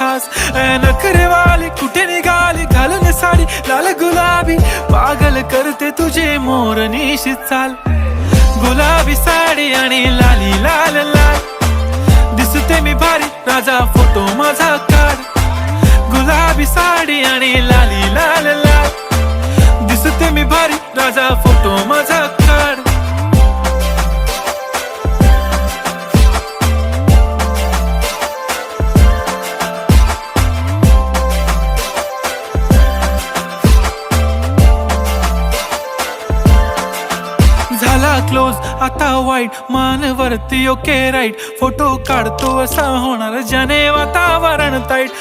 खास नखरेवाली कुठे निघाली घालून साडी लाल गुलाबी पागल करते तुझे मोरनीशी चाल गुलाबी साडी आणि लाली लाल लाल दिसते मी भारी राजा फोटो माझा काढ गुलाबी साडी आणि लाली लाल लाल दिसते मी भारी राजा फोटो माझा काढ झाला क्लोज आता वाईट मानवरती ओके राईट फोटो काढतो असा होणार ज्याने वातावरण ताईट